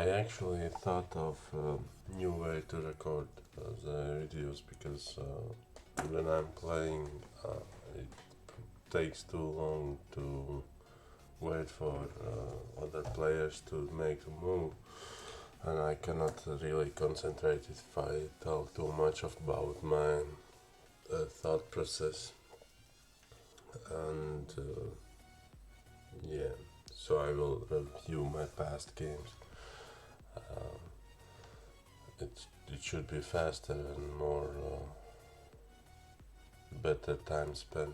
I actually thought of a new way to record the videos because when I'm playing, it takes too long to wait for other players to make a move, and I cannot really concentrate if I talk too much about my thought process. And yeah, so I will review my past games. Uh, it should be faster and more better time spent.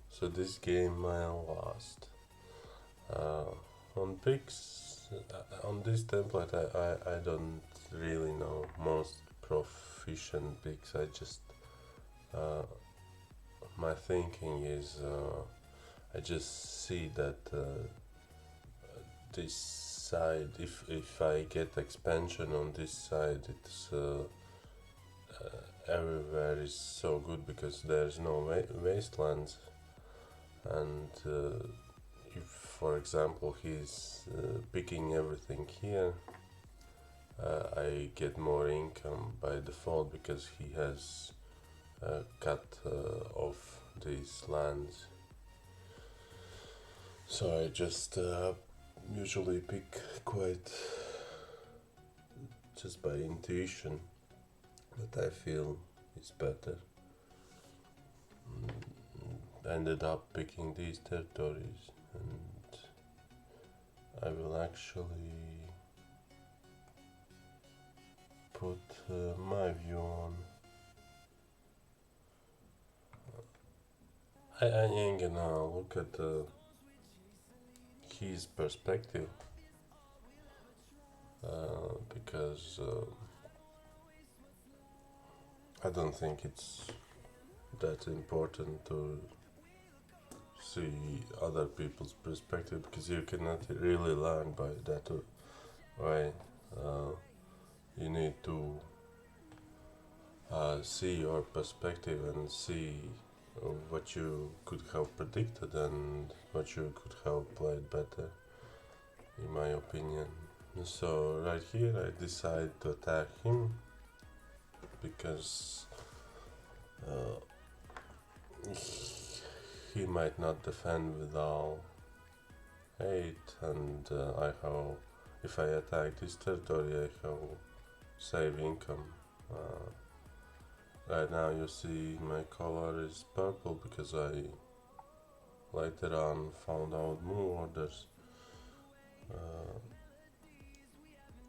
So this game I lost. On picks, on this template, I don't really know most proficient picks. I just uh, my thinking is I just see that this side, if I get expansion on this side, it's everywhere is so good because there's no wastelands, and if for example he's picking everything here, I get more income by default because he has cut off these lands. So I just usually pick quite just by intuition that I feel is better. Ended up picking these territories, and I will actually put my view on. I ain't gonna look at his perspective because I don't think it's that important to see other people's perspective because you cannot really learn by that way. Uh, you need to see your perspective and see what you could have predicted and what you could have played better, in my opinion. So right here I decide to attack him because he might not defend with all 8, and I have, if I attack this territory, I have save income. Right now you see my color is purple because I later on found out move orders.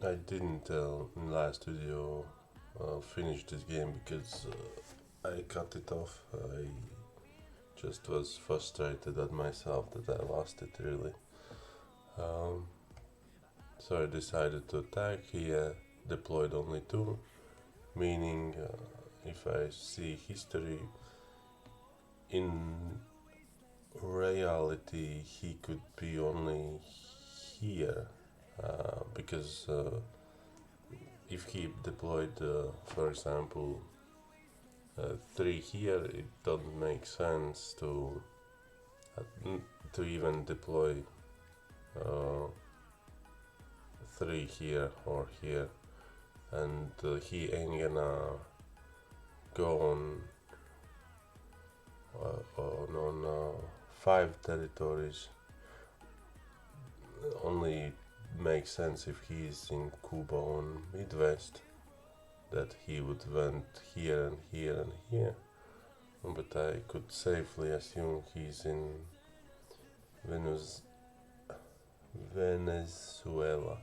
I didn't in last video finish this game because I cut it off. I just was frustrated at myself that I lost it really. Um, so I decided to attack. He deployed only 2, meaning if I see history, in reality he could be only here because if he deployed, for example, 3 here, it doesn't make sense to even deploy uh, 3 here or here, and he ain't gonna go on 5 territories. Only makes sense if he's in Cuba on Midwest, that he would went here and here and here, but I could safely assume he's in Venezuela.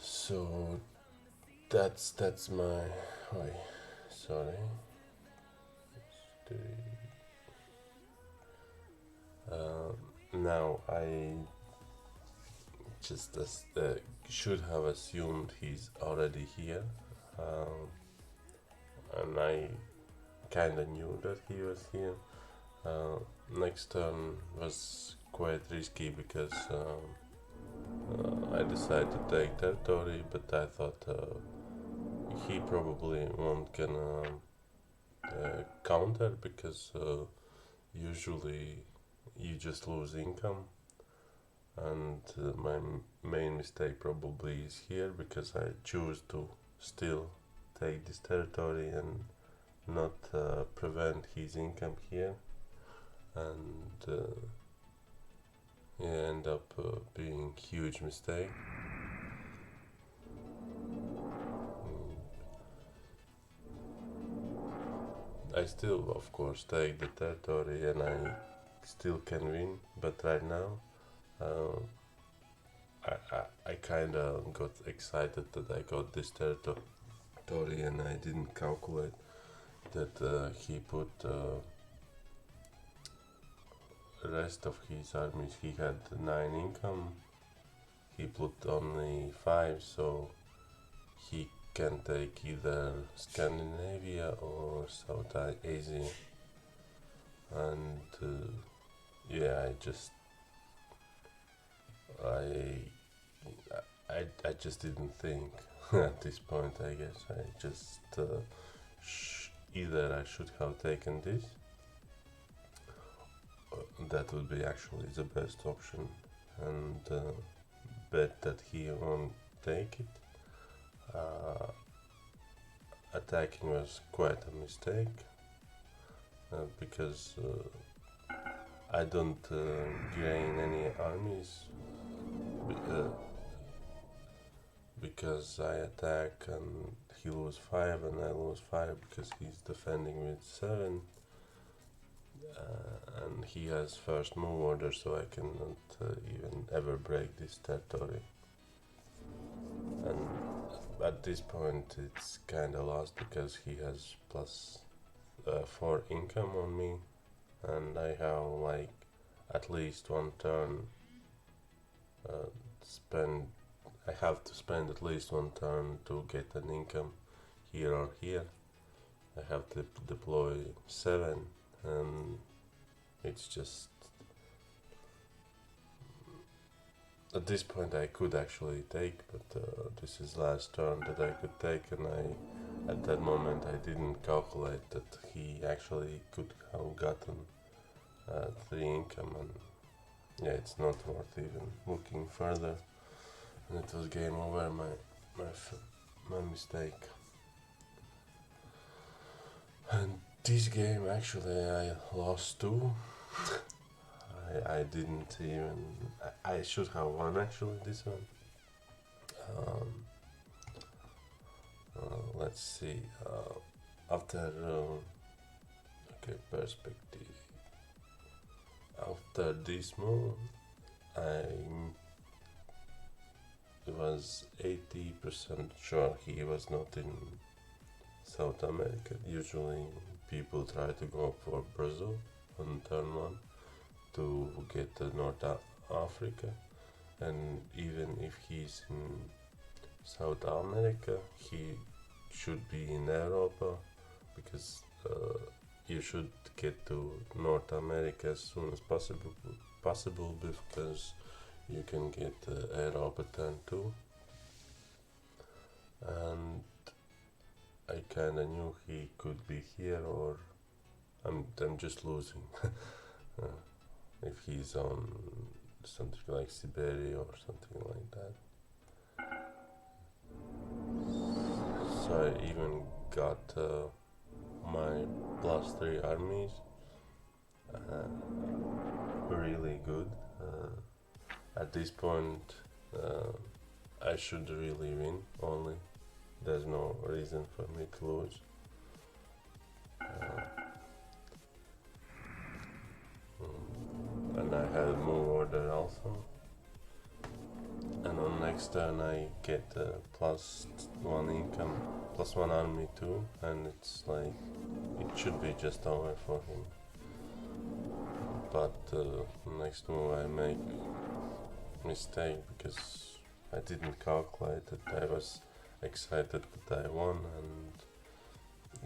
So that's my. Oi, sorry. Now I just should have assumed he's already here, um, and I kinda knew that he was here. Next turn was quite risky because I decided to take territory, but I thought he probably won't gonna counter because usually you just lose income and my main mistake probably is here because I choose to still take this territory and not prevent his income here, and yeah, end up being huge mistake. I still, of course, take the territory and I still can win, but right now uh, I kind of got excited that I got this territory and I didn't calculate that he put rest of his armies. He had 9 income, he put only 5, so he can take either Scandinavia or South Asia. And yeah, I I just didn't think at this point. I guess I just either I should have taken this. That would be actually the best option, and bet that he won't take it. Attacking was quite a mistake because I don't gain any armies because I attack and he lose 5 and I lose 5 because he's defending with 7, and he has first move order, so I cannot even ever break this territory. And at this point it's kinda lost because he has plus 4 income on me, and I have like at least one turn I have to spend at least one turn to get an income here or here. I have to deploy 7, and it's just at this point I could actually take, but this is last turn that I could take, and at that moment I didn't calculate that he actually could have gotten 3 income, and yeah, it's not worth even looking further. And it was game over. My mistake. And this game actually I lost too. I didn't even. I should have won actually this one. Let's see. After okay, perspective. After this move, I was 80% sure he was not in South America. Usually people try to go for Brazil on turn 1 to get North Africa, and even if he's in South America, he should be in Europa because you should get to North America as soon as possible because you can get Europa turn 2. And I kinda knew he could be here, or I'm just losing. If he's on something like Siberia or something like that. So I even got my +3 armies really good. At this point I should really win only. There's no reason for me to lose. And I had move order also. And on next turn I get +1 income, +1 army too, and it's like it should be just over for him. But next move I make mistake because I didn't calculate it. I was excited that I won, and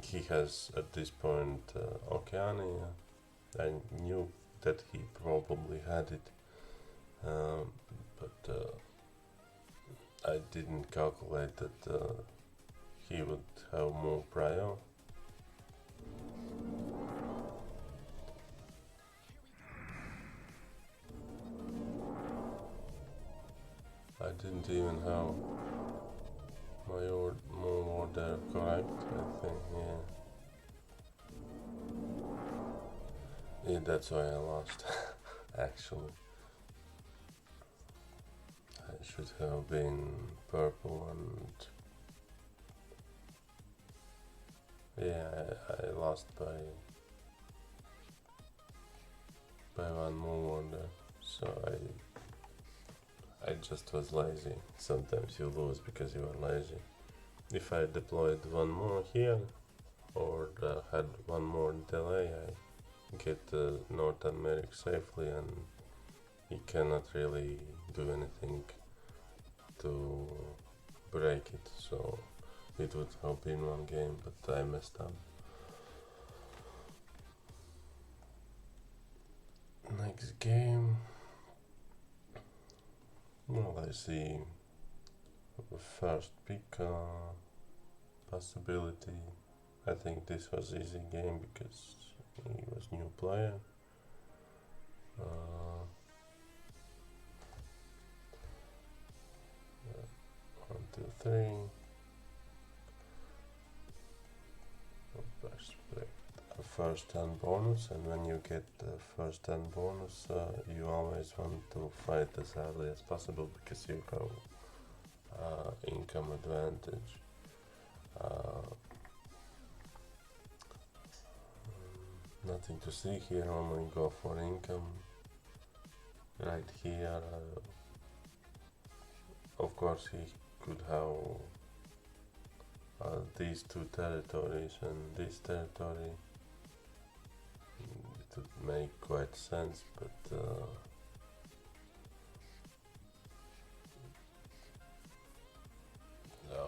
he has at this point Oceania. I knew that he probably had it, but I didn't calculate that he would have more prior. I didn't even have my move order correct, I think, yeah. Yeah, that's why I lost, actually. I should have been purple and... Yeah, I lost by one move order, so I just was lazy. Sometimes you lose because you are lazy. If I deployed one more here, or had one more delay, I get North America safely, and he cannot really do anything to break it, so it would have been one game, but I messed up. Next game, well, I see first pick possibility. I think this was easy game because he was new player. 1, 2, 3. A first turn bonus, and when you get the first turn bonus, you always want to fight as early as possible because you have income advantage. Nothing to see here, only go for income. Right here, of course he could have these two territories and this territory. It would make quite sense, but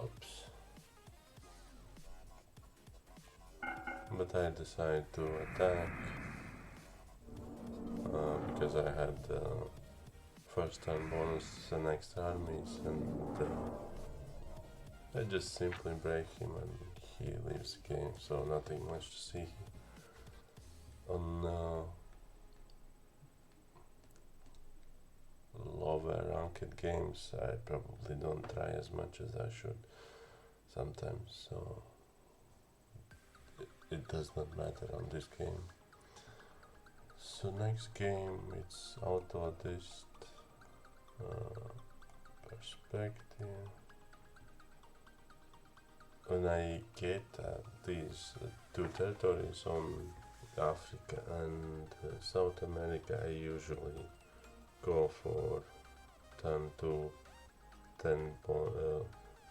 oops. But I decided to attack because I had first turn bonus and extra armies, and I just simply break him and he leaves the game, so nothing much to see. On lower ranked games, I probably don't try as much as I should sometimes, so it does not matter on this game. So next game, it's auto adjust perspective. When I get these two territories on Africa and South America, I usually go for turn 2 10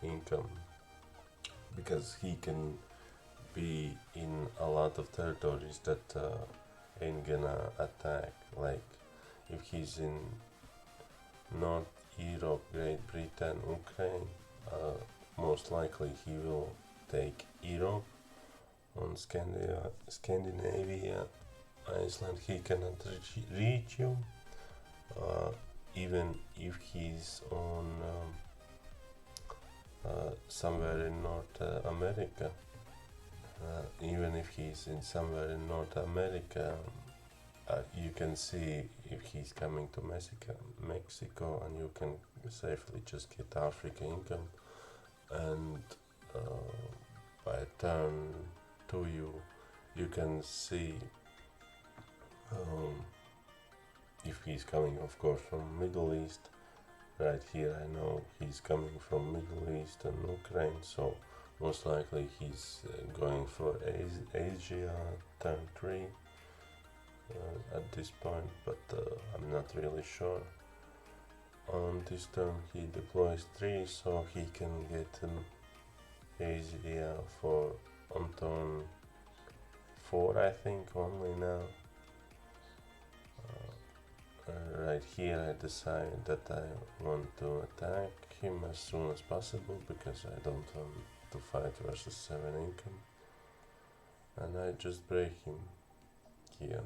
income, because he can be in a lot of territories that ain't gonna attack. Like if he's in North Europe, Great Britain, Ukraine, most likely he will take Europe. On Scandinavia, Iceland, he cannot reach you. Even if he's on somewhere in North America, even if he's in somewhere in North America, you can see if he's coming to Mexico, and you can safely just get Africa income, and by turn 2 you can see if he's coming, of course, from Middle East. Right here I know he's coming from Middle East and Ukraine, so most likely he's going for Asia turn 3 at this point, but I'm not really sure. On this turn he deploys 3, so he can get Asia for on turn 4, I think, only now. Right here I decide that I want to attack him as soon as possible because I don't want to fight versus 7 income, and I just break him here.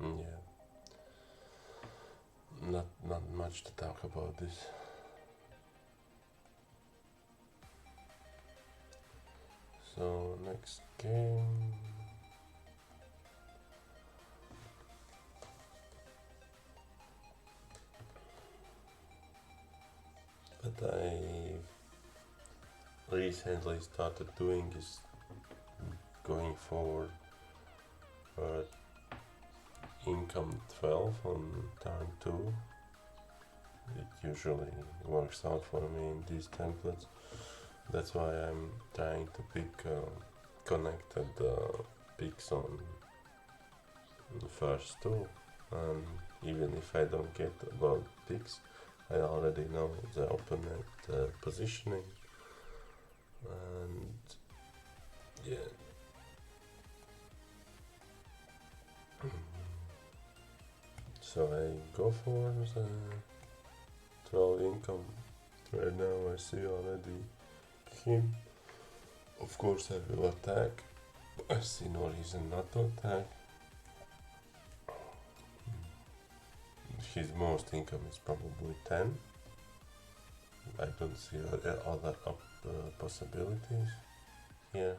Yeah, not much to talk about this. So next game, that I recently started doing is going forward for income 12 on turn 2. It usually works out for me in these templates. That's why I'm trying to pick connected picks on the first two, and even if I don't get about picks, I already know the opponent positioning, and yeah. So I go for the 12 income. Right now I see already him. Of course I will attack. I see no reason not to attack. His most income is probably 10. I don't see other possibilities here.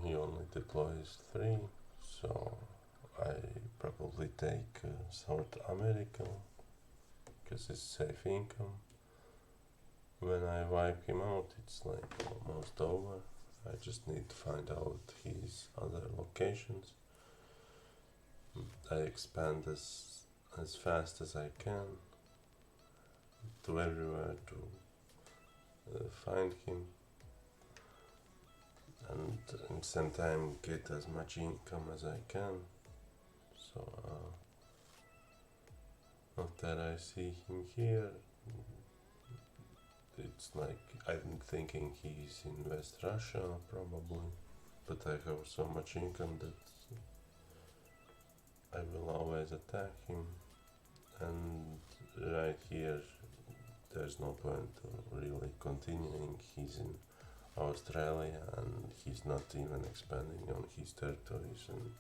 He only deploys 3, so I probably take South America because it's safe income. When I wipe him out, it's like almost over. I just need to find out his other locations. I expand as fast as I can to everywhere to find him, and at the same time get as much income as I can. So after I see him here, it's like I'm thinking he's in West Russia probably, but I have so much income that I will always attack him, and right here there's no point to really continuing. He's in Australia and he's not even expanding on his territories, and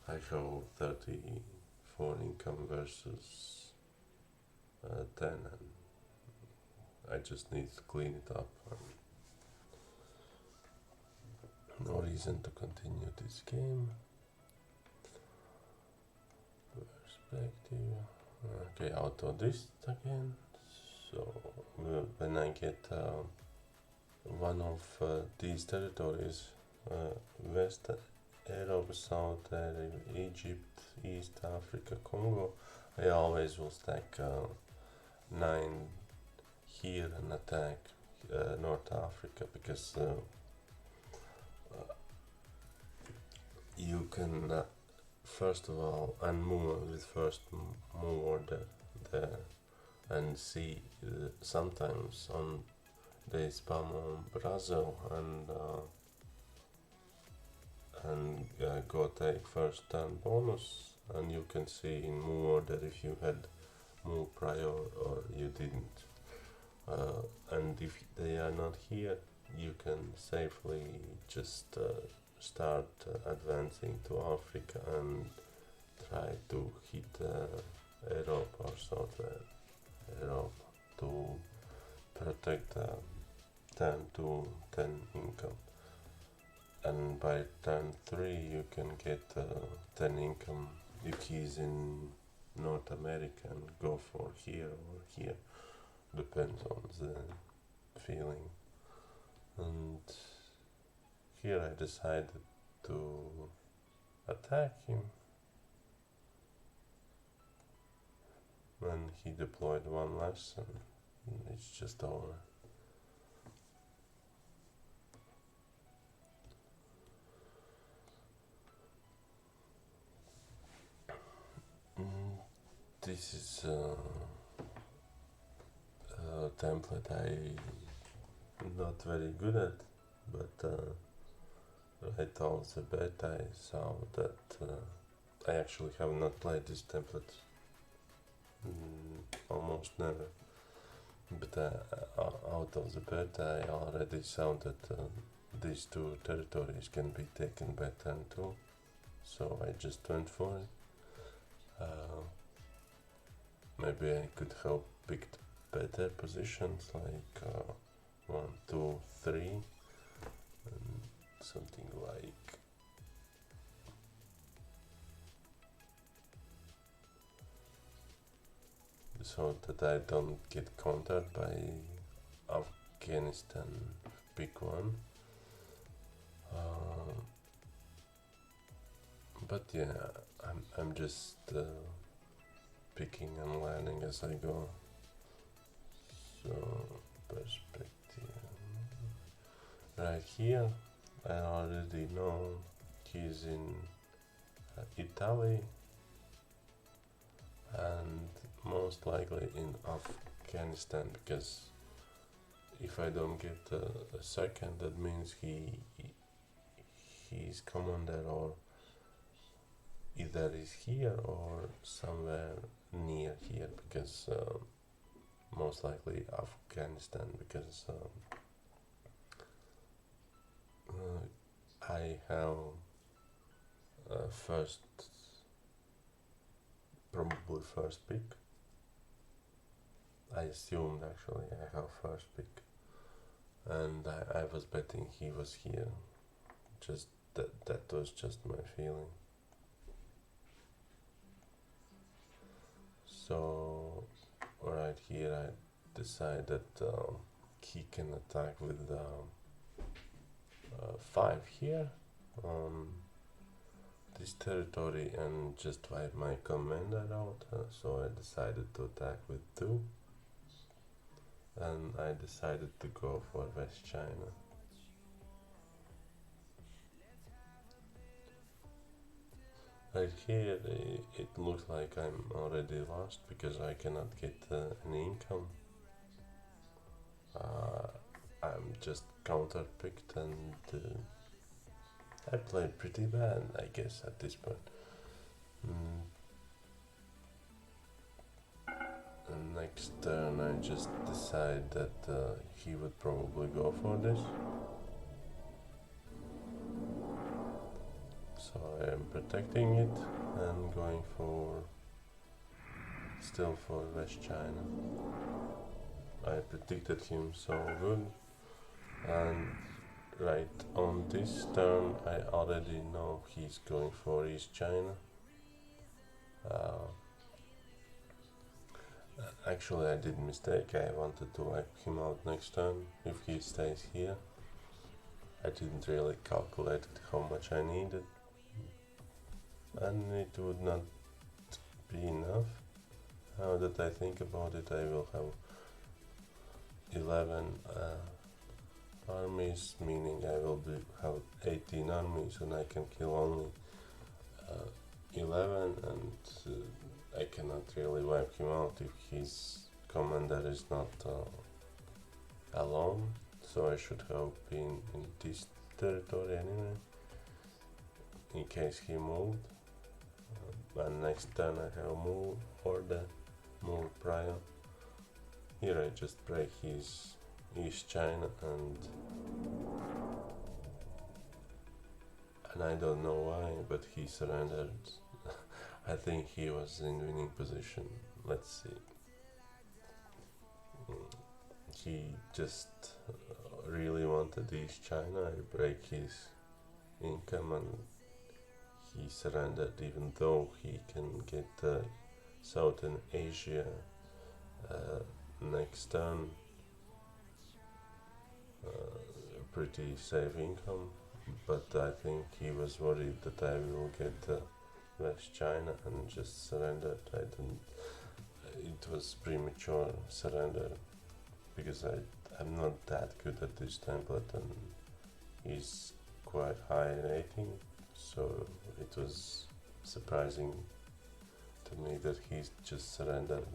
I have 34 income versus 10, and I just need to clean it up. No reason to continue this game. Perspective. Okay, auto this again. So when I get one of these territories, West Europe, South Egypt, East Africa, Congo, I always will stack 9 here and attack North Africa, because you can first of all unmove with first move order there, and see sometimes on they spam on Brazil and go take first turn bonus, and you can see in move order if you had move prior or you didn't, and if they are not here, you can safely just start advancing to Africa and try to hit Europe or South Europe to protect 10 to 10 income. And by turn 3 you can get 10 income if he's in North America and go for here or here, depends on the feeling. And here I decided to attack him when he deployed one less, and it's just over. This is a template I'm not very good at, but right off the bat I saw that I actually have not played this template almost never, but out of the bat I already saw that these two territories can be taken by turn 2, so I just went for it. Maybe I could have picked better positions like 1, 2, 3, and something like the so that I don't get countered by Afghanistan pick one. But yeah, I'm just picking and learning as I go. So perspective right here, I already know he's in Italy and most likely in Afghanistan, because if I don't get a second, that means he's commander or either is here or somewhere near here, because most likely Afghanistan, because I have probably first pick. I assumed actually I have first pick, and I was betting he was here. Just that was just my feeling. So right here I decide that he can attack with 5 here on this territory and just wipe my commander out. So I decided to attack with 2, and I decided to go for West China. Right here it looks like I'm already lost because I cannot get any income. I'm just counter picked, and I played pretty bad, I guess, at this point. And next turn I just decide that he would probably go for this. So I am protecting it and going still for West China. I predicted him so good, and right on this turn I already know he's going for East China. Actually I did mistake, I wanted to wipe him out next turn if he stays here. I didn't really calculate how much I needed, and it would not be enough. Now that I think about it, I will have 11 armies, meaning I will have 18 armies, and I can kill only 11, and I cannot really wipe him out if his commander is not alone. So I should have been in this territory anyway, in case he moved. And next turn I have move order, move prior. Here I just break his East China, and I don't know why, but he surrendered. I think he was in winning position. Let's see. He just really wanted East China. I break his income and he surrendered, even though he can get Southern Asia next turn. Pretty safe income, but I think he was worried that I will get West China and just surrendered. I didn't. It was premature surrender because I'm not that good at this template, and he's quite high rating, so it was surprising to me that he's just surrendered.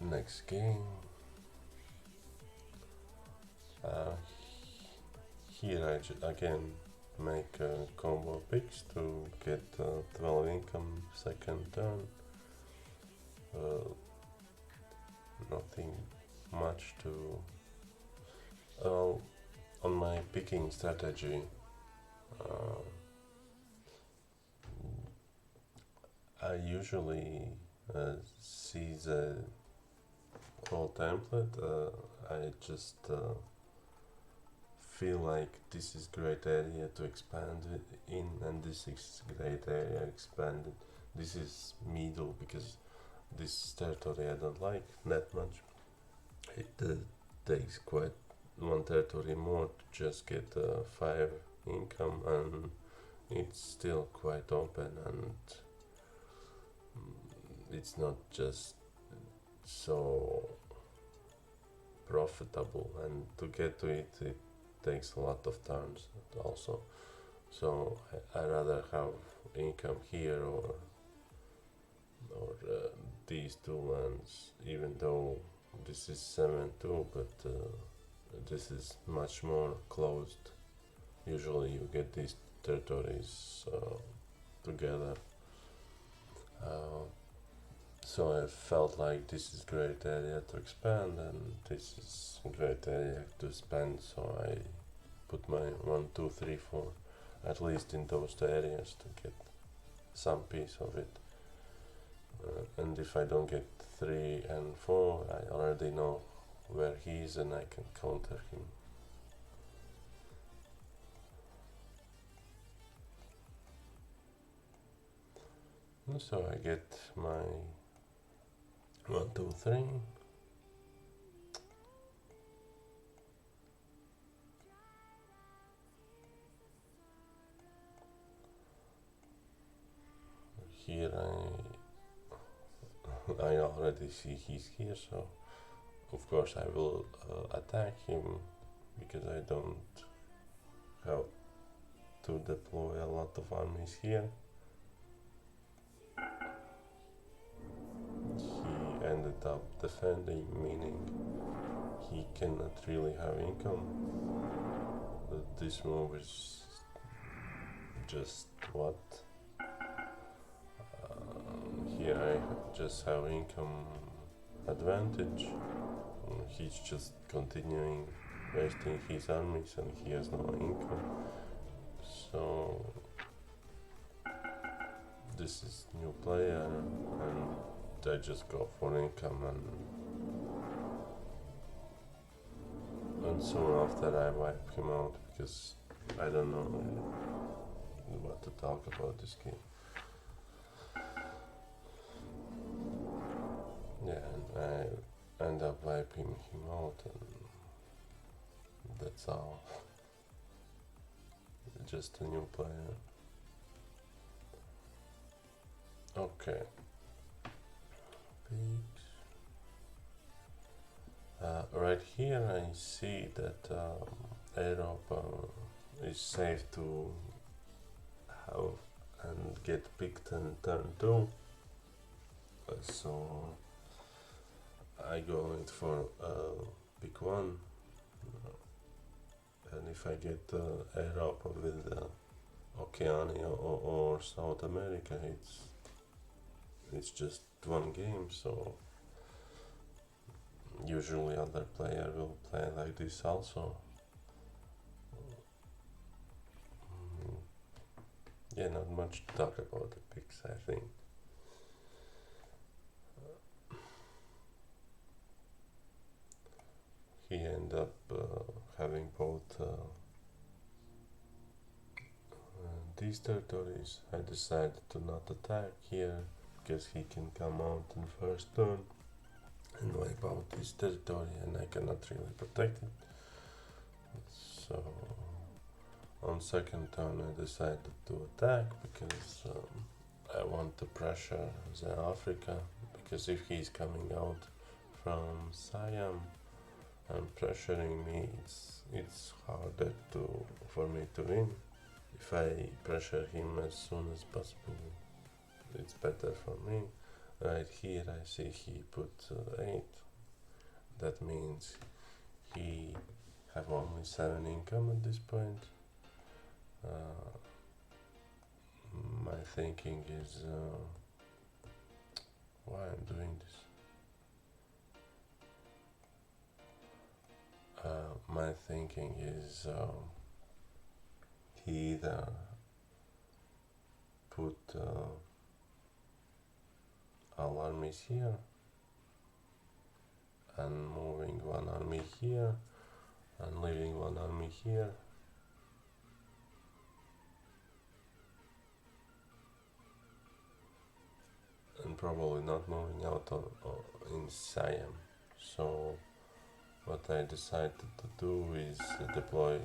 Next game. Here I again make combo picks to get 12 income second turn. Nothing much to... on my picking strategy, I usually see the whole template. I just feel like this is great area to expand it in, and this is great area expanded this is middle because this territory I don't like that much. It takes quite one territory more to just get 5 income, and it's still quite open, and it's not just so profitable, and to get to it takes a lot of turns also. So I rather have income here or these two lands, even though this is 7-2, but this is much more closed. Usually you get these territories together. So I felt like this is great area to expand, and this is a great area to spend, so I put my 1, 2, 3, 4 at least in those two areas to get some piece of it. And if I don't get 3 and 4, I already know where he is and I can counter him. And so I get my 1, 2, 3. Here I already see he's here, so of course I will attack him because I don't have to deploy a lot of armies here. He ended up defending, meaning he cannot really have income. But this move is just what? Here I just have income advantage. He's just continuing wasting his armies and he has no income. So this is new player and I just go for income, and soon after I wipe him out because I don't know what to talk about this game. Yeah, and I end up wiping him out, and that's all. Just a new player. Okay. Right here I see that Europe is safe to have and get picked in turn 2. So I go in for pick 1, and if I get Europe with Oceania or South America, it's just one game, so usually other player will play like this also. Yeah, not much to talk about the picks, I think. He ended up having both these territories. I decided to not attack here because he can come out in first turn and wipe out this territory, and I cannot really protect it. So on second turn I decided to attack because I want to pressure the Africa, because if he's coming out from Siam and pressuring me, it's harder for me to win. If I pressure him as soon as possible, it's better for me. Right here I see he put 8. That means he have only 7 income at this point. My thinking is why I'm doing this. My thinking is he either put all armies here and moving one army here and leaving one army here, and probably not moving out in Siam. So what I decided to do is deploy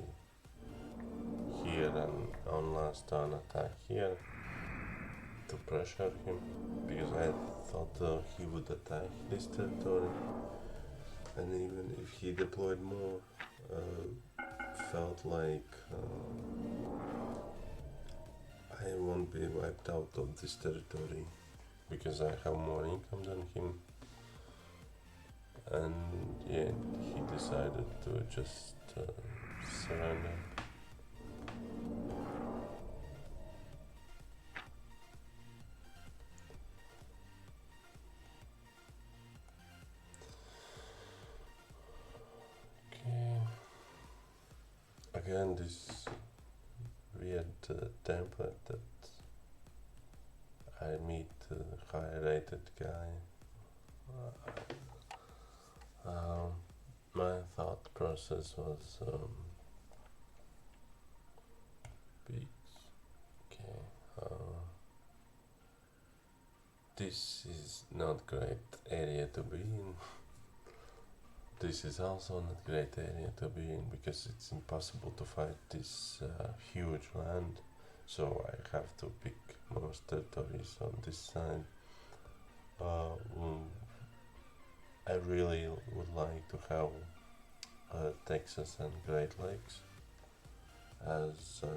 here and on last turn attack here to pressure him, because I thought he would attack this territory, and even if he deployed more, felt like I won't be wiped out of this territory because I have more income than him. And yeah, he decided to just surrender. Okay. Again, this weird template that I meet a high rated guy. My thought process was okay. This is not great area to be in. This is also not great area to be in because it's impossible to fight this huge land. So I have to pick most territories on this side. I really would like to have Texas and Great Lakes as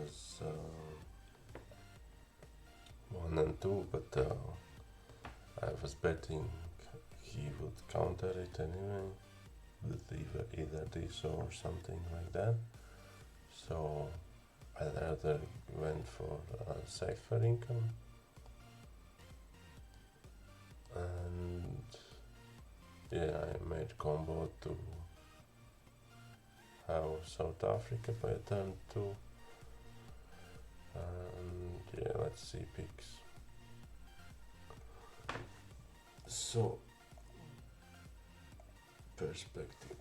1 and 2, but I was betting he would counter it anyway with either this or something like that. So I rather went for safer income, and yeah, I made combo to have South Africa by turn 2, and yeah, let's see picks. So perspective.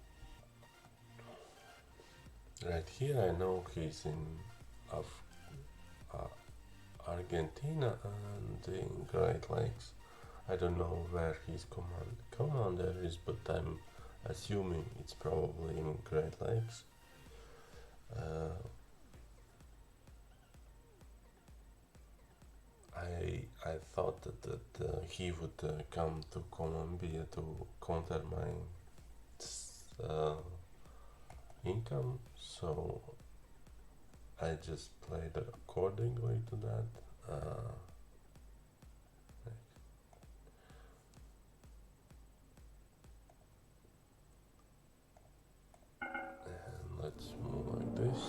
Right here I know he's in Argentina and in Great Lakes. I don't know where his commander is, but I'm assuming it's probably in Great Lakes. I thought that he would come to Colombia to counter my income, so I just played accordingly to that. And let's move like this.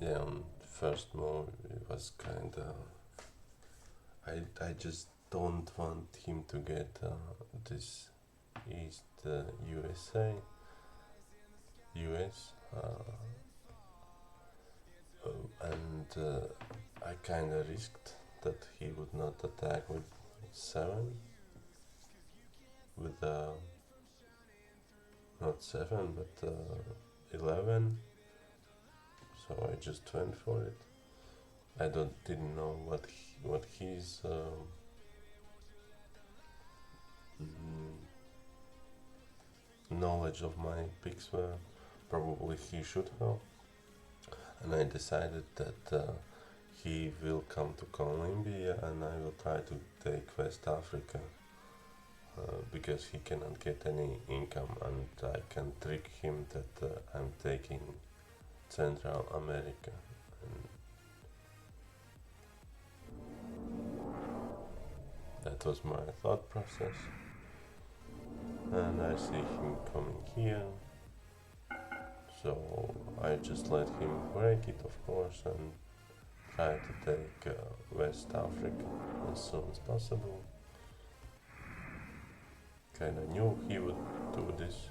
Yeah, on first move it was kinda. I just don't want him to get this East US, and I kinda risked that he would not attack with 7, with not 7 but 11, so I just went for it. I didn't know what his knowledge of my picks were. Probably he should have, and I decided that he will come to Colombia and I will try to take West Africa, because he cannot get any income, and I can trick him that I'm taking Central America. And that was my thought process. And I see him coming here, so I just let him break it, of course, and try to take West Africa as soon as possible. Kinda knew he would do this.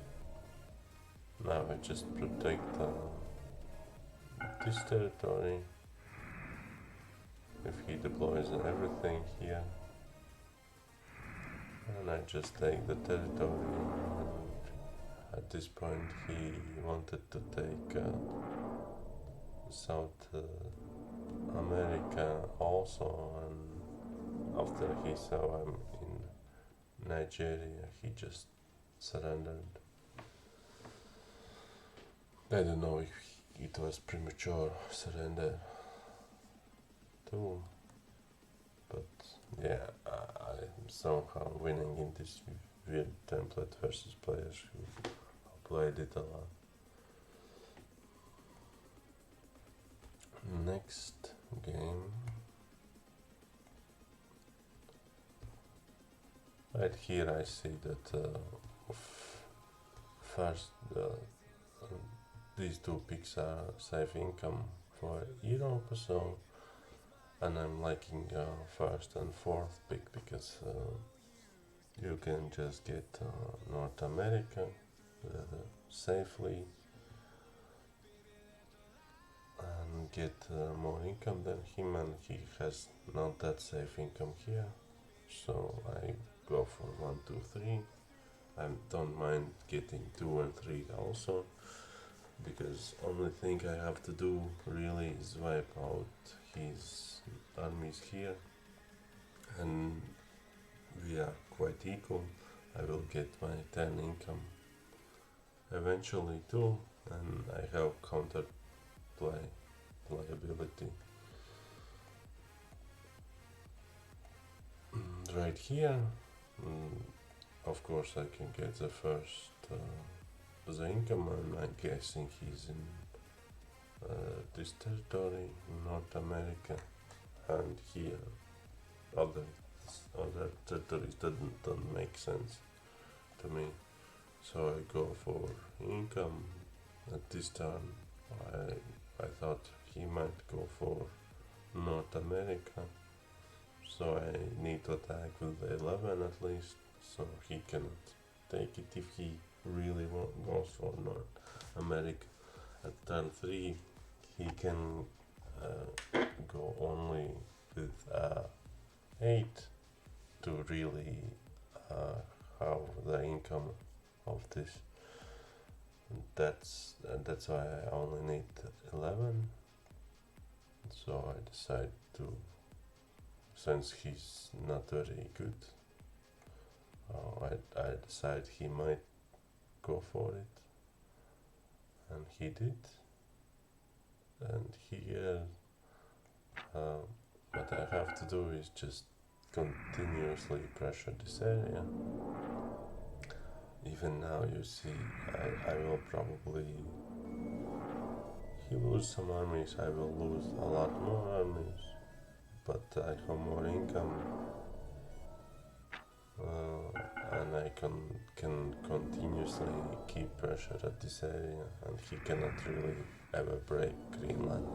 Now I just protect this territory. If he deploys everything here, and I just take the territory, and at this point he wanted to take South America also, and after he saw I'm in Nigeria, he just surrendered. I don't know if it was premature surrender too, but yeah, I'm somehow winning in this weird template versus players who played it a lot. Next game. Right here I see that first these two picks are safe income for Europe, so and I'm liking first and fourth pick because you can just get North America safely and get more income than him, and he has not that safe income here, so I go for 1, 2, 3. I don't mind getting 2 and 3 also, because only thing I have to do really is wipe out his armies here, and we are quite equal. I will get my 10 income eventually too, and I have counter playability. Right here, of course I can get the first the income, and I'm guessing he's in this territory, North America, and here other territories don't make sense to me. So I go for income. At this turn I thought he might go for North America, so I need to attack with 11 at least, so he cannot take it if he really goes for North America. At turn 3 he can go only with 8 to really have the income of this. That's why I only need 11. So I decide to, since he's not very good, I decide he might go for it, and he did. And here what I have to do is just continuously pressure this area. Even now you see I will probably, he will lose some armies, I will lose a lot more armies, but I have more income, and I can continuously keep pressure at this area, and he cannot really ever break Greenland.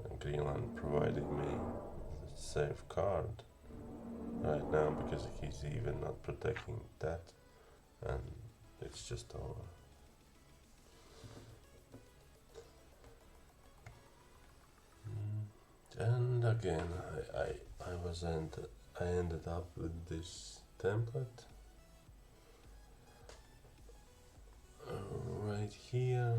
And Greenland provided me a safe card right now because he's even not protecting that, and it's just over. And again I ended up with this template right here.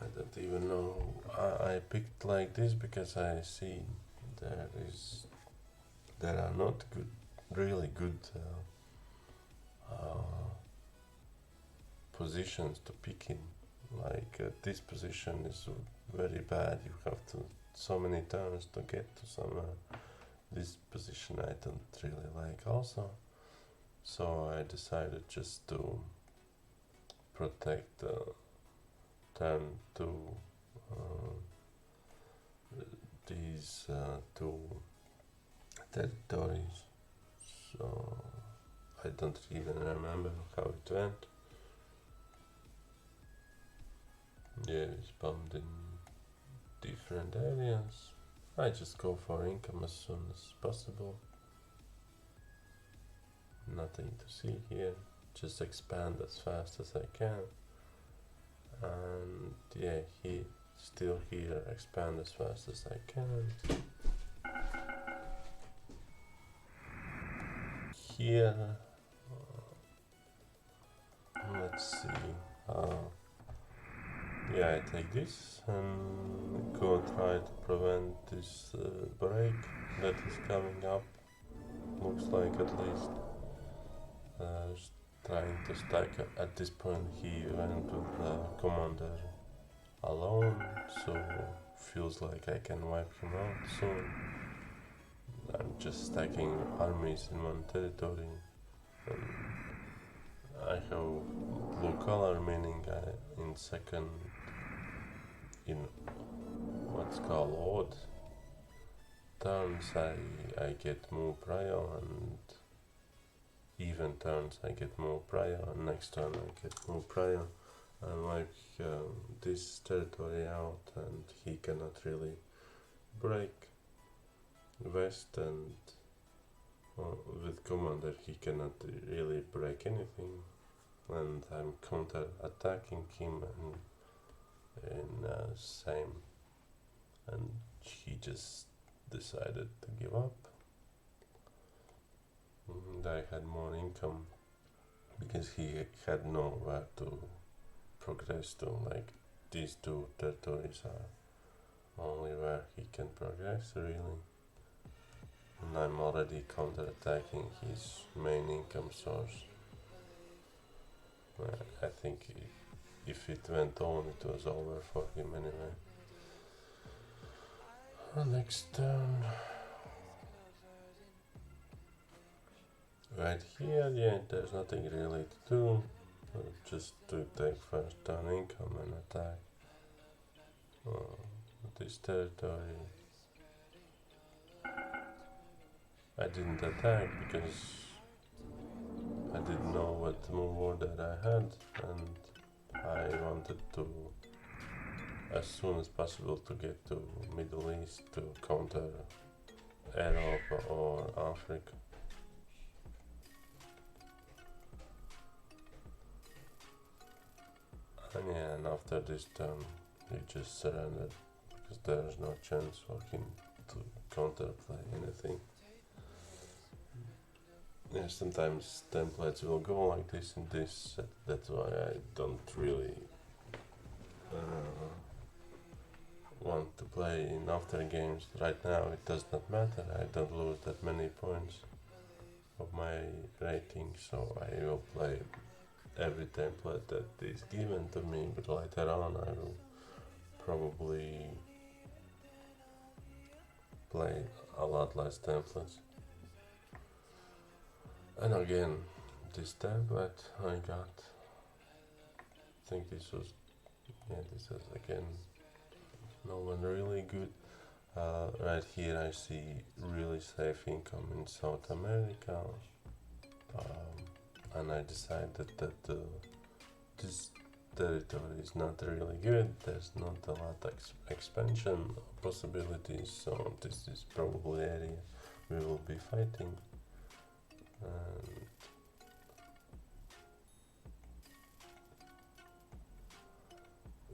I don't even know. I picked like this because I see there are not really good positions to pick in. Like this position is very bad. You have to so many turns to get to somewhere. This position I don't really like also. So I decided just to protect turn 2 these 2 territories. So I don't even remember how it went. Yeah, it's bombed in different areas. I just go for income as soon as possible. Nothing to see here. Just expand as fast as I can. And yeah, still here, expand as fast as I can. Here Let's see. Yeah, I take this and go try to prevent this break that is coming up. Looks like at least. Just trying to stack. At this point, he went with the commander alone, so feels like I can wipe him out soon. I'm just stacking armies in one territory, and I have blue color, meaning in second, in what's called odd turns, I get more prior, and even turns I get more prior, and next turn I get more prior, and wipe this territory out, and he cannot really break west, and with commander he cannot really break anything, and I'm counter attacking him in same, and he just decided to give up, and I had more income because he had nowhere to progress to, like these two territories are only where he can progress really, and I'm already counter-attacking his main income source. I think if it went on, it was over for him anyway. Next turn. Right here, yeah, there's nothing really to do. Just to take first turn income and attack this territory. I didn't attack because I didn't know what move order I had, and I wanted to as soon as possible to get to Middle East to counter Europe or Africa. And yeah, and after this turn he just surrendered because there's no chance for him to counterplay anything. Yeah, sometimes templates will go like this and this, that's why I don't really want to play in after games. Right now it does not matter, I don't lose that many points of my rating, so I will play every template that is given to me, but later on I will probably play a lot less templates. And again, this template I got, I think this was again no one really good. Right here I see really safe income in South America, and I decided that this territory is not really good, there's not a lot of expansion possibilities, so this is probably area we will be fighting. And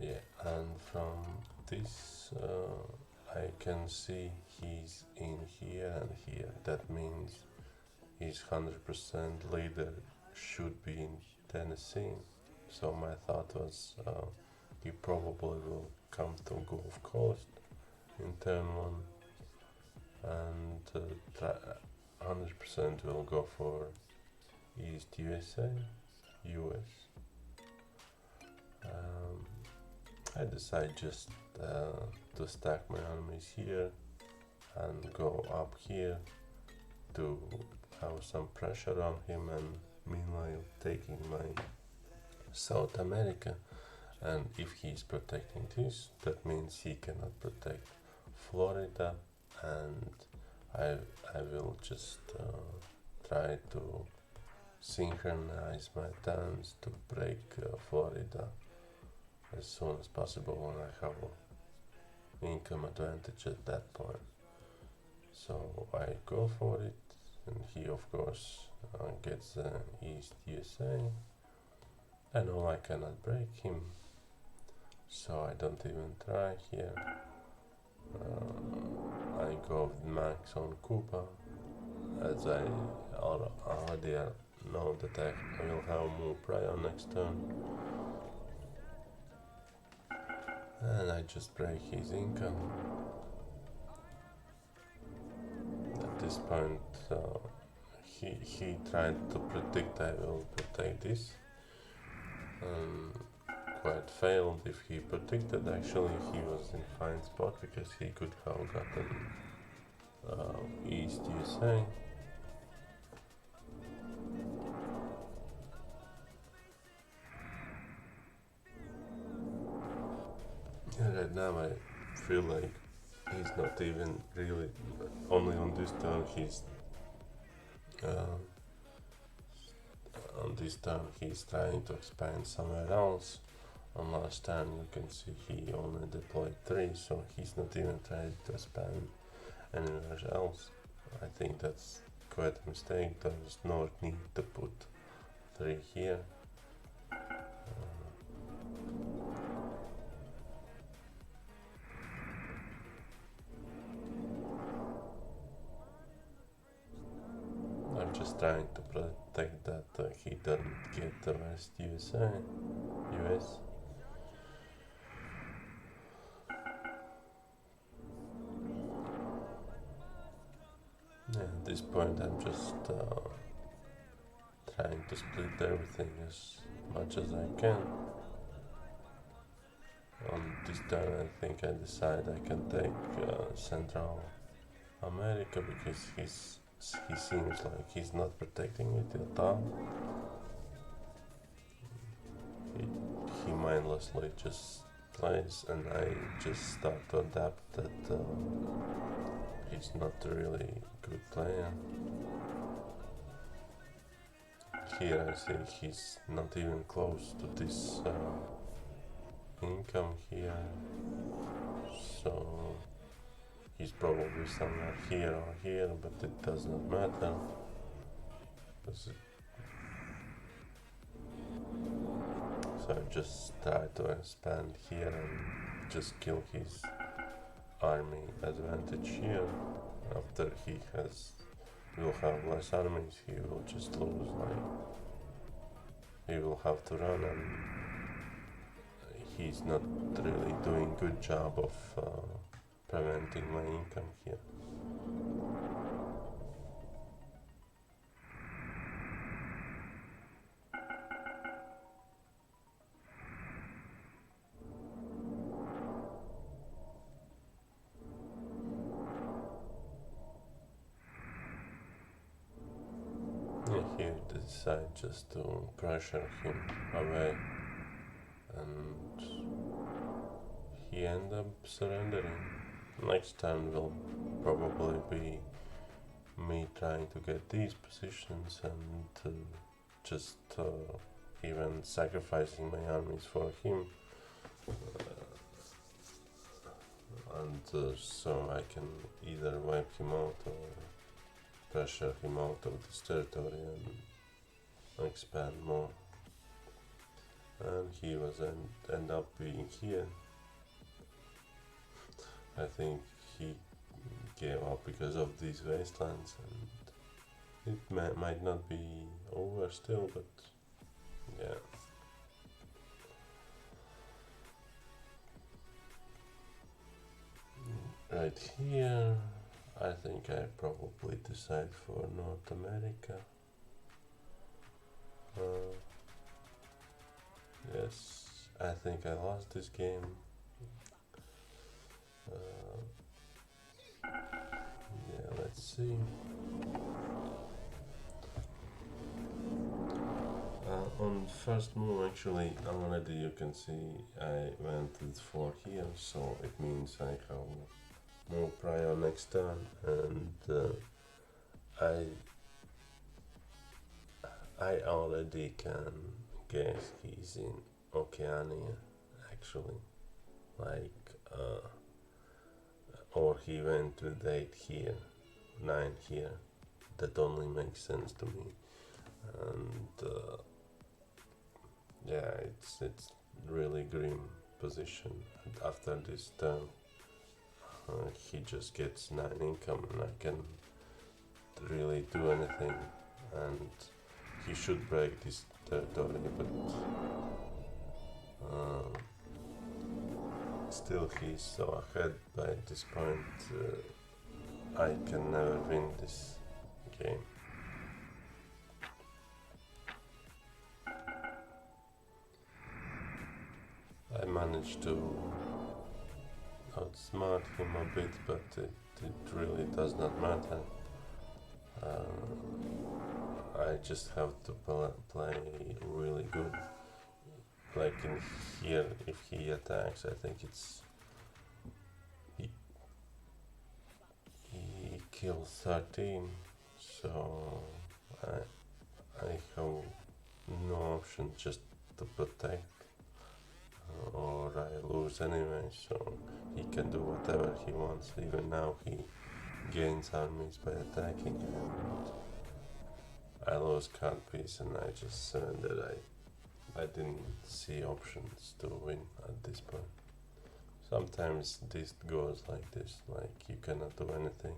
yeah, and from this I can see he's in here and here. That means his 100% leader should be in Tennessee. So my thought was he probably will come to Gulf Coast in turn 1 and 100% will go for East USA, US. I decide just to stack my armies here and go up here to have some pressure on him, and meanwhile taking my South America. And if he's protecting this, that means he cannot protect Florida, and I will just try to synchronize my turns to break Florida as soon as possible when I have income advantage at that point. So I go for it, and he of course gets East USA. I know I cannot break him, so I don't even try here. I go with max on Cuba, as I already know that I will have more prior next turn. And I just break his income. At this point, he tried to predict I will protect this. Quite failed. If he predicted, actually he was in fine spot because he could have gotten East USA. Yeah, right now I feel like he's not even really, only on this turn uh, on this turn he's trying to expand somewhere else. On last turn you can see he only deployed 3, so he's not even trying to expand anywhere else. I think that's quite a mistake. There's no need to put 3 here. I'm just trying to protect that he doesn't get the West US. Yeah, at this point I'm just trying to split everything as much as I can. On this turn I think I decide I can take Central America because he seems like he's not protecting it at all. He mindlessly just plays and I just start to adapt that he's not a really good player. Here I see he's not even close to this income here, so he's probably somewhere here or here, but it does not matter. So I just try to expand here and just kill his army advantage here. After will have less armies, he will just lose, like he will have to run, and he's not really doing good job of preventing my income here. Yeah, here decide just to pressure him away, and he end up surrendering. Next turn will probably be me trying to get these positions and just even sacrificing my armies for him, and so I can either wipe him out or pressure him out of this territory and expand more. And he was end up being here. I think he gave up because of these wastelands, and it might not be over still, but yeah. Right here, I think I probably decide for North America. Yes, I think I lost this game. Yeah, let's see. On first move, actually, already you can see I went with 4 here, so it means I have more prior next turn, and I already can guess he's in Oceania, actually, like, or he went with 8 here, 9 here. That only makes sense to me, and yeah, it's really grim position. And after this turn, he just gets 9 income, and I can really do anything. And he should break this territory, but uh, still he's so ahead by this point. I can never win this game. I managed to outsmart him a bit, but it really does not matter. I just have to play really good. Like in here, if he attacks, I think it's he kills 13, so I have no option just to protect, or I lose anyway. So he can do whatever he wants. Even now, he gains armies by attacking, and I lost card piece, and I just surrendered. I didn't see options to win at this point. Sometimes this goes like this, like you cannot do anything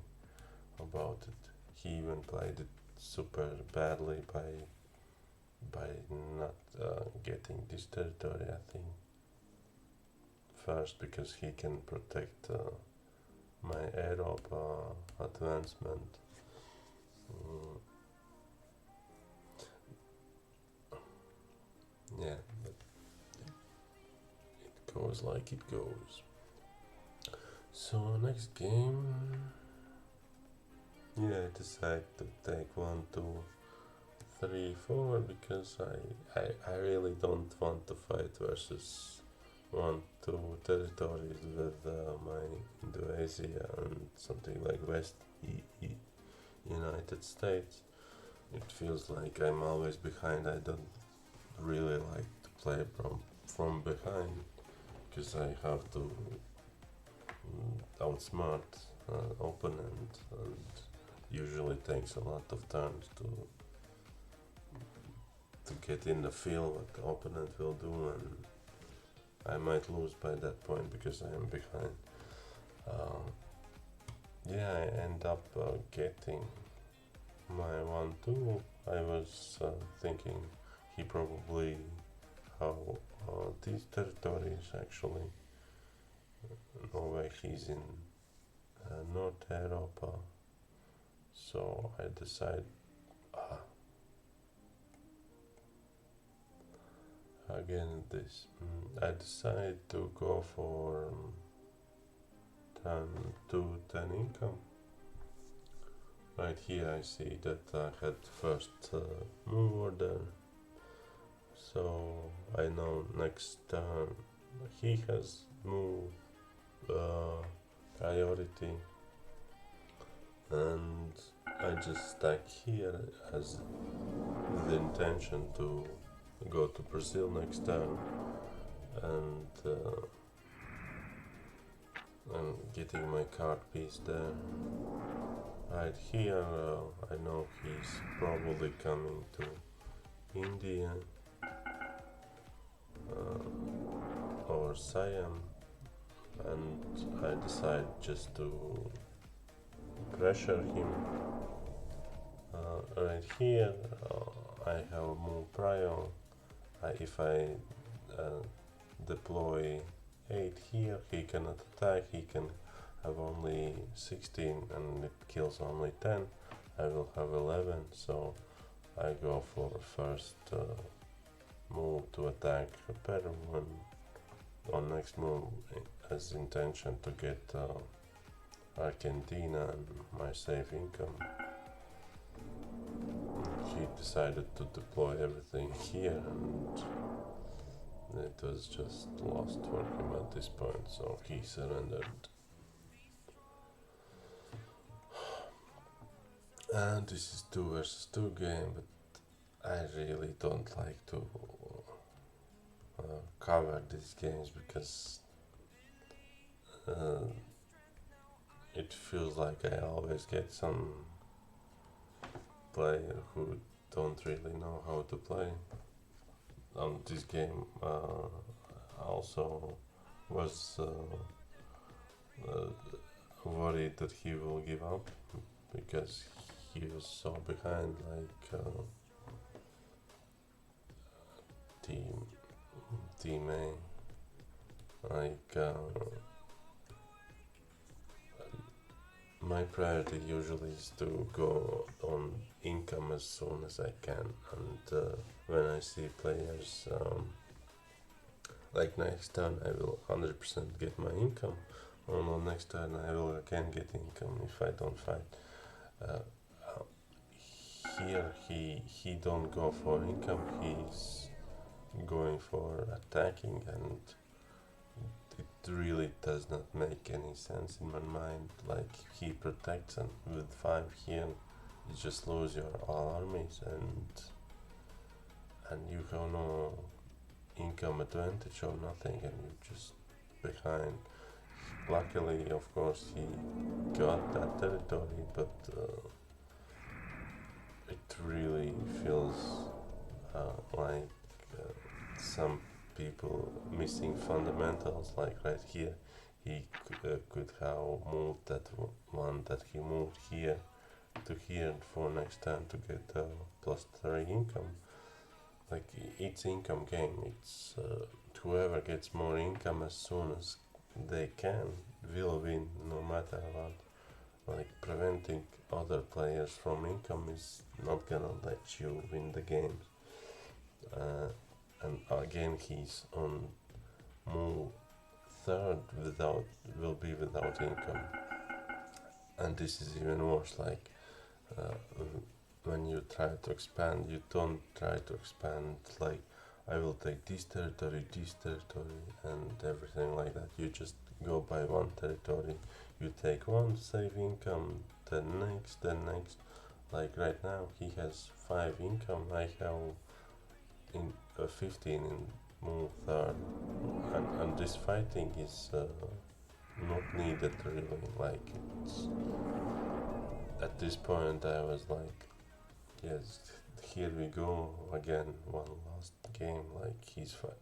about it. He even played it super badly by not getting this territory, I think. First, because he can protect my Europa advancement. Yeah, but it goes like it goes. So next game, yeah, I decide to take 1, 2, 3, 4 because I really don't want to fight versus 1, 2 territories with my Indonesia and something like West United States. It feels like I'm always behind. I don't really like to play from behind because I have to outsmart opponent, and usually takes a lot of turns to get in the field what the opponent will do, and I might lose by that point because I am behind. Yeah, I end up getting my 1, 2. I was thinking he probably how these territories actually. No way, he's in North Europa. So I decide again this. I decide to go for 10 to 10 income. Right here I see that I had first move order, so I know next turn he has move priority, and I just stack here as the intention to go to Brazil next turn, and I'm getting my card piece there. Right here, I know he's probably coming to India or Siam, and I decide just to pressure him. Right here, I have move prior. If I deploy 8 here, he cannot attack, he can have only 16 and it kills only 10. I will have 11, so I go for first move to attack Peru, and on next move as intention to get Argentina and my safe income. He decided to deploy everything here, and it was just lost for him at this point, so he surrendered. And this is 2 versus 2 game, but I really don't like to cover these games because it feels like I always get some player who don't really know how to play. On this game also was worried that he will give up because he was so behind, like team A. Like my priority usually is to go on income as soon as I can, and when I see players like next turn I will 100% get my income, or no, next turn I will again get income if I don't fight. Uh, Here he don't go for income, he's going for attacking, and it really does not make any sense in my mind. Like, he protects, and with 5 here you just lose your all armies, and you have no income advantage or nothing, and you're just behind. Luckily, of course, he got that territory, but it really feels like some people missing fundamentals. Like right here, he could have moved that one that he moved here to here for next turn to get +3 income. Like, it's income game. It's whoever gets more income as soon as they can will win, no matter what. Like, preventing other players from income is not gonna let you win the game. And again, he's on move third will be without income, and this is even worse. Like, uh, when you try to expand, you don't try to expand like, I will take this territory, and everything like that. You just go by one territory. You take one, save income, then next. Like right now, he has 5 income. I have in 15 in move third, and this fighting is not needed really. Like, it's at this point I was like, yes, here we go again, one last game. Like,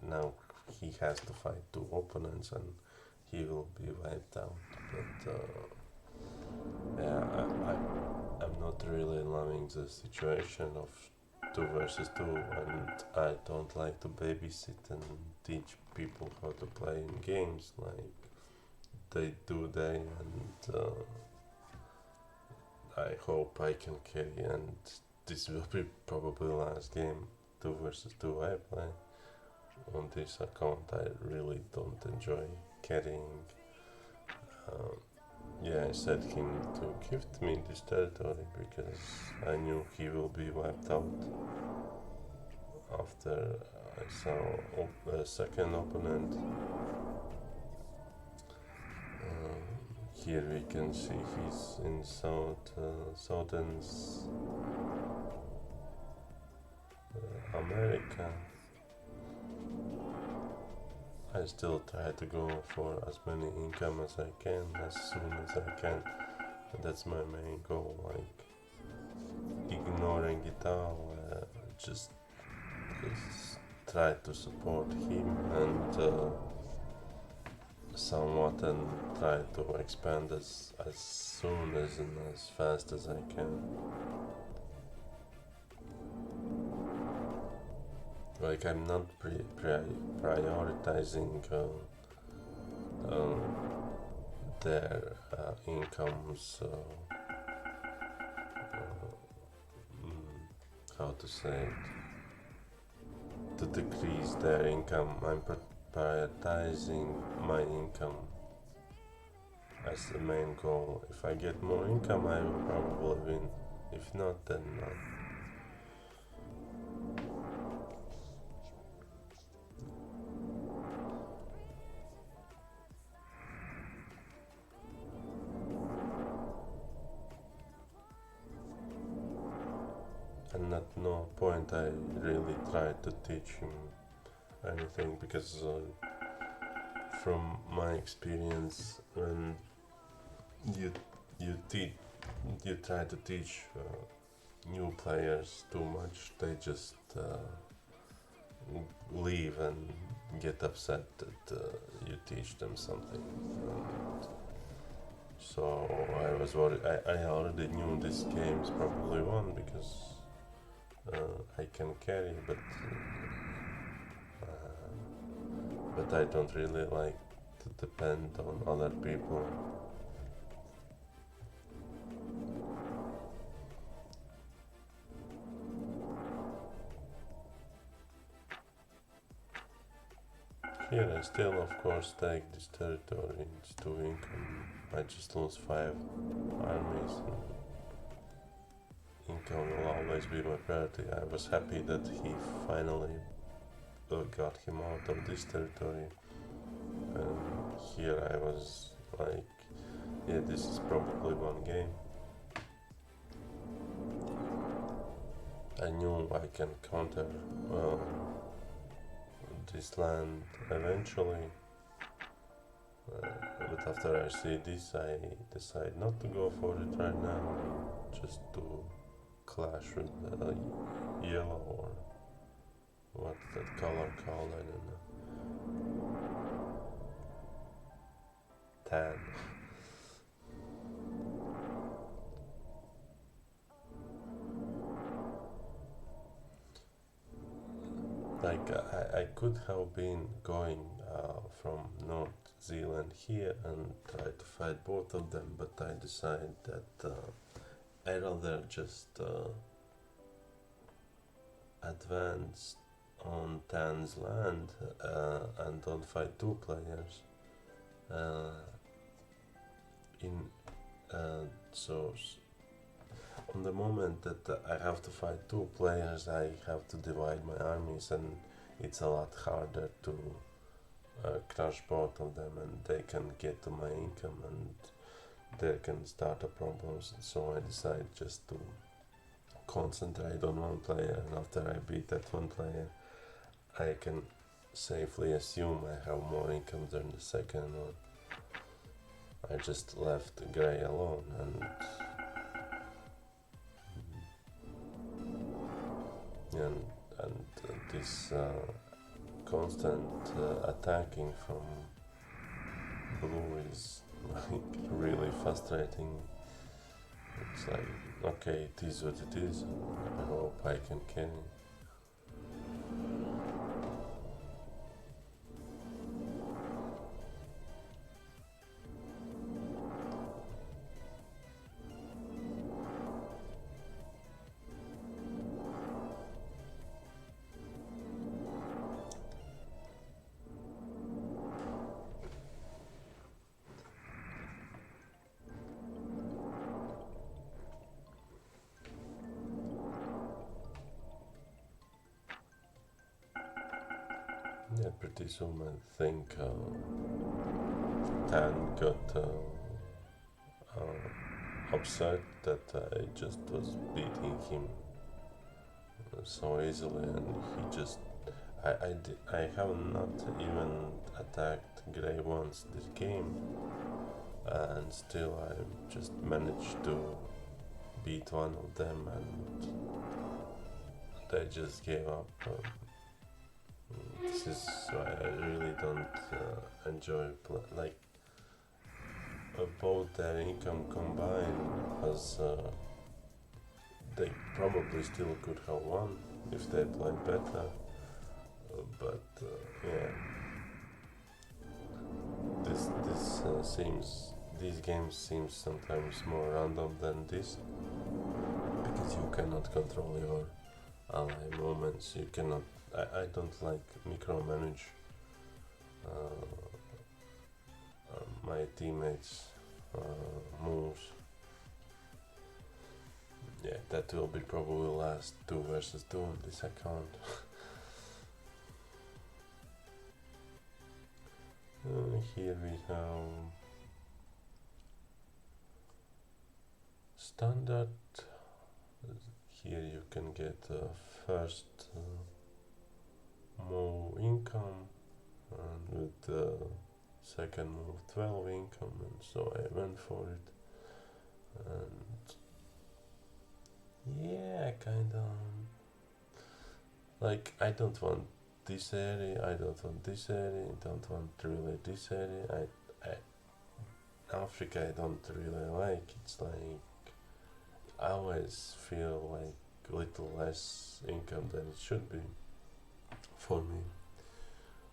now he has to fight 2 opponents, and he will be wiped out. But yeah, I'm not really loving the situation of 2 versus 2, and I don't like to babysit and teach people how to play in games. Like, they, and I hope I can carry, and this will be probably the last game 2 versus 2 I play on this account. I really don't enjoy carrying. Um, yeah, I set him to gift me this territory because I knew he will be wiped out after I saw a second opponent. Here we can see he's in Southern America. I still try to go for as many income as I can, as soon as I can. And that's my main goal. Like, ignoring it all, just try to support him, and somewhat, and try to expand as soon as and as fast as I can. Like, I'm not prioritizing their incomes, how to say it, to decrease their income. I'm prioritizing my income as the main goal. If I get more income, I will probably win. If not, then not. And at no point I really tried to teach him anything, because from my experience, when you you try to teach new players too much, they just leave and get upset that you teach them something. And so I was worried. I already knew this game's probably won because I can carry, but but I don't really like to depend on other people. Here I still of course take this territory, it's 2 income. I just lose 5 armies and income will always be my priority. I was happy that he finally got him out of this territory. And here I was like, yeah, this is probably one game. I knew I can counter this land eventually, but after I see this I decide not to go for it right now, just to clash with yellow, or what's that color called, I don't know. Tan. Like I could have been going from North Zealand here and try to fight both of them, but I decided that I'd rather just advance on Tan's land and don't fight 2 players. In so on the moment that I have to fight 2 players, I have to divide my armies, and it's a lot harder to crush both of them, and they can get to my income and they can start a problems. So I decide just to concentrate on one player, and after I beat that one player, I can safely assume I have more income than the second one. I just left Grey alone, and this constant attacking from blue is like really frustrating. It's like, okay, it is what it is, and I hope I can kill it. Yeah, pretty soon I think Tan got upset that I just was beating him so easily, and he just I have not even attacked Grey once this game, and still I just managed to beat one of them, and they just gave up. This is why I really don't enjoy like both their income combined, as they probably still could have won if they played better. But yeah, these games seem sometimes more random than this, because you cannot control your ally movements. You cannot. I don't like micromanage my teammates' moves. Yeah, that will be probably last 2 versus 2 on this account. Here we have standard. Here you can get first move income, and with the second move 12 income, and so I went for it. And yeah, kinda like I don't want this area, I don't want this area, I don't want really this area. Africa I don't really like. It's like I always feel like a little less income than it should be for me,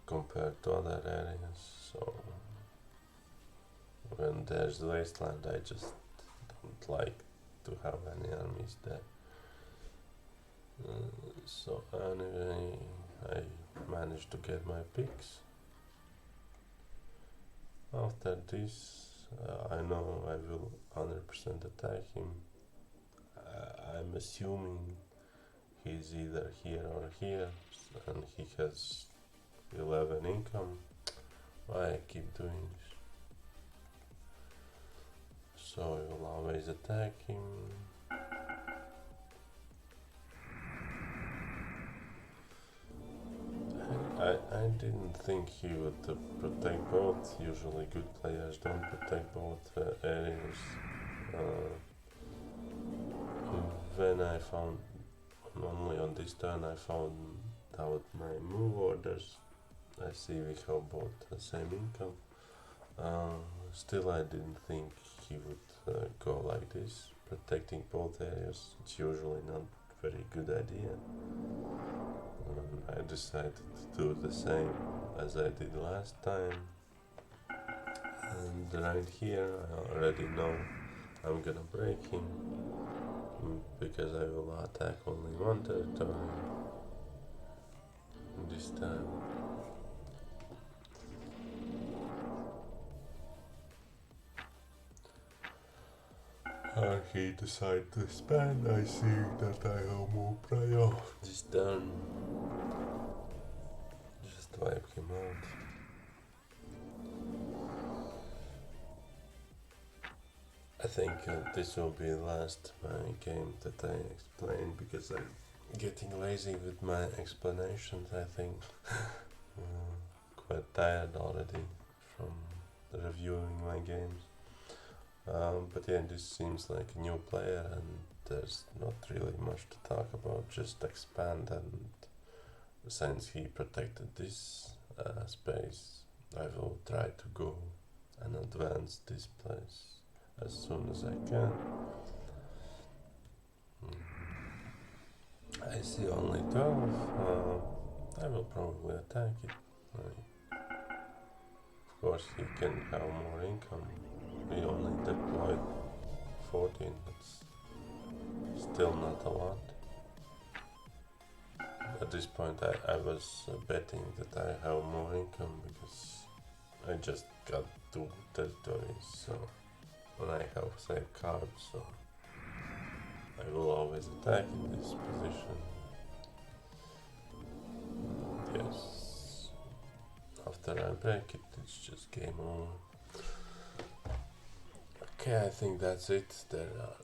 compared to other areas. So when there's the wasteland, I just don't like to have any enemies there. So anyway, I managed to get my picks. After this, I know I will 100% attack him. I'm assuming he's either here or here, and he has 11 income. Why I keep doing this? So I will always attack him. I didn't think he would protect both. Usually good players don't protect both areas. When I found, only on this turn I found out my move orders, I see we have both the same income. Still I didn't think he would go like this, protecting both areas. It's usually not a very good idea. I decided to do the same as I did last time, and right here I already know I'm gonna break him because I will attack only one territory this time. He decided to expand. I see that I have more prior this turn. Just wipe him out. I think this will be the last my game that I explain, because I'm getting lazy with my explanations. I think quite tired already from reviewing my games. But yeah, this seems like a new player and there's not really much to talk about, just expand, and since he protected this space, I will try to go and advance this place as soon as I can. I see only 12, I will probably attack it. Of course he can have more income. We only deployed 14, that's still not a lot. At this point I was betting that I have more income because I just got 2 territories, so when I have saved cards, so I will always attack in this position. Yes, after I break it, it's just game over. Okay, I think that's it. There are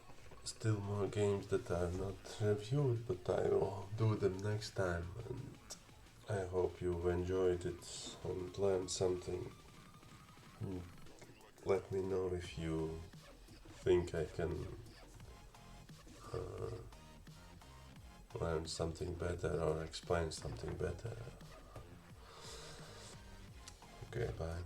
still more games that I have not reviewed, but I will do them next time, and I hope you enjoyed it and learned something. Let me know if you think I can learn something better or explain something better. Okay, bye.